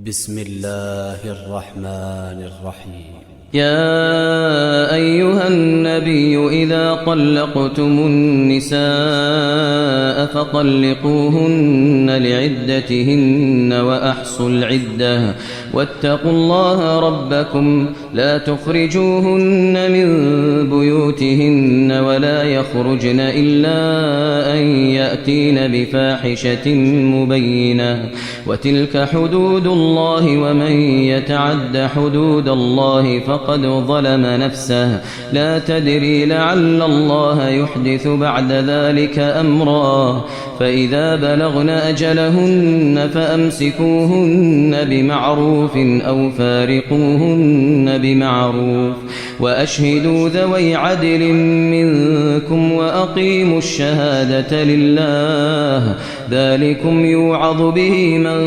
بسم الله الرحمن الرحيم. يا أيها النبي إذا طلقتم النساء فطلقوهن لعدتهن وأحصوا العدة واتقوا الله ربكم لا تخرجوهن من بيوتهن ولا يخرجن إلا أن يأتين بفاحشة مبينة وتلك حدود الله ومن يتعد حدود الله فقد ظلم نفسه لا تدري لعل الله يحدث بعد ذلك أمرا فإذا بلغن أجلهن فأمسكوهن بمعروف أو فارقوهن بمعروف وأشهدوا ذوي عدل منكم وأقيموا الشهادة لله ذلكم يوعظ به من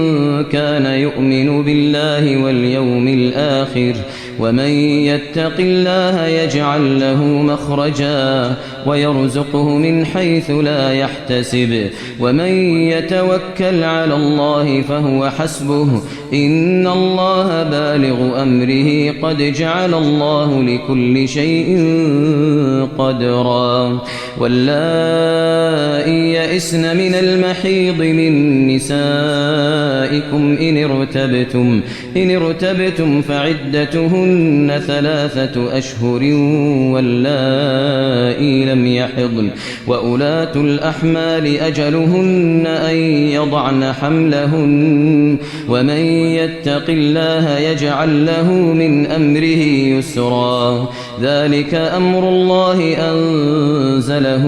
كان يؤمن بالله واليوم الآخر ومن يتق الله يجعل له مخرجا ويرزقه من حيث لا يحتسب ومن يتوكل على الله فهو حسبه إن الله بالغ أمره قد جعل الله لكل شيء قدرا واللائي يئسن من المحيض من نسائكم إن ارتبتم فعدتهن 3 أشهر واللائي لم يحضن وأولاة الأحمال أجلهن أن يضعن حملهن ومن يتق الله يجعل له من أمره يسرا ذلك أمر الله أنزله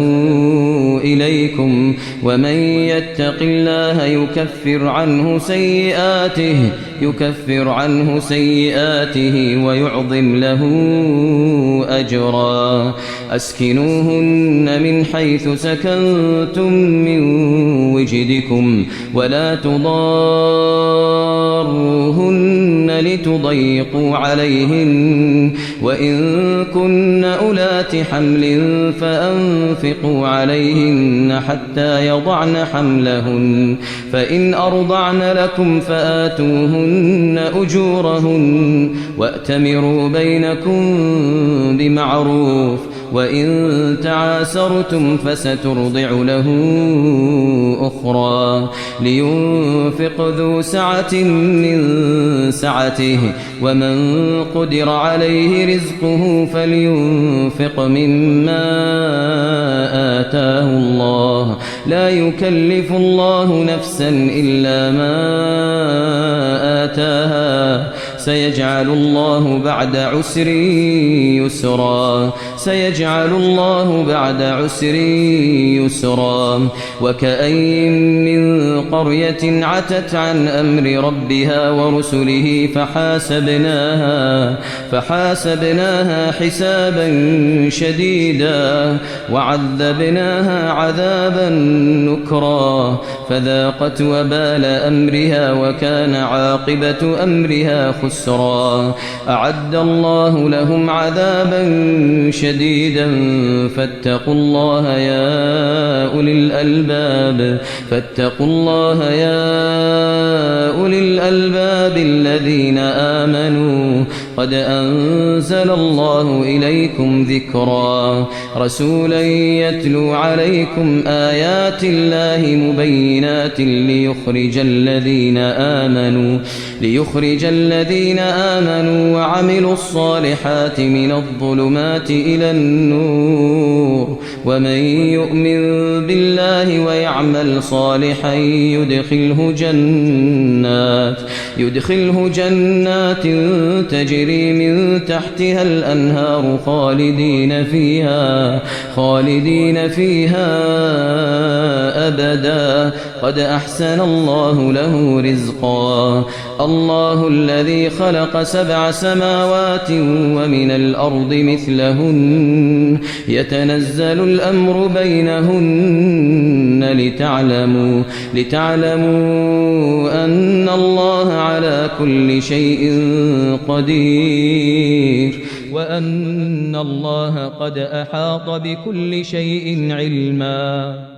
إليكم ومن يتق الله يكفر عنه سيئاته ويعظم له أجرا أسكنوهن من حيث سكنتم من وجدكم ولا تضاروهن لتضيقوا عليهن وإن كن أولات حمل فأنفقوا عليهن حتى يضعن حملهن فإن أرضعن لكم فآتوهن أجورهن وأتمروا بينكم بمعروف وإن تعاسرتم فسترضع له أخرى لينفق ذو سعة من سعته ومن قدر عليه رزقه فلينفق مما آتاه الله لا يكلف الله نفسا إلا ما آتاها سيجعل الله بعد عسر يسرا وكأين من قرية عتت عن أمر ربها ورسله فحاسبناها حسابا شديدا وعذبناها عذابا نكرا فذاقت وبال أمرها وكان عاقبة أمرها خسرا أعد الله لهم عذابا شديدا فاتقوا الله يا أولي الألباب الذين آمنوا قد أنزل الله إليكم ذكرا رسولا يتلو عليكم آيات الله مبينات ليخرج الذين آمنوا وعملوا الصالحات من الظلمات إلى النور ومن يؤمن بالله ويعمل صالحا يدخله جنات تجري من تحتها الأنهار خالدين فيها أبدا قد أحسن الله له رزقا الله الذي خلق 7 سماوات ومن الأرض مثلهن يتنزل الأمر بينهن لتعلموا أن الله على كل شيء قدير وأن الله قد أحاط بكل شيء علما.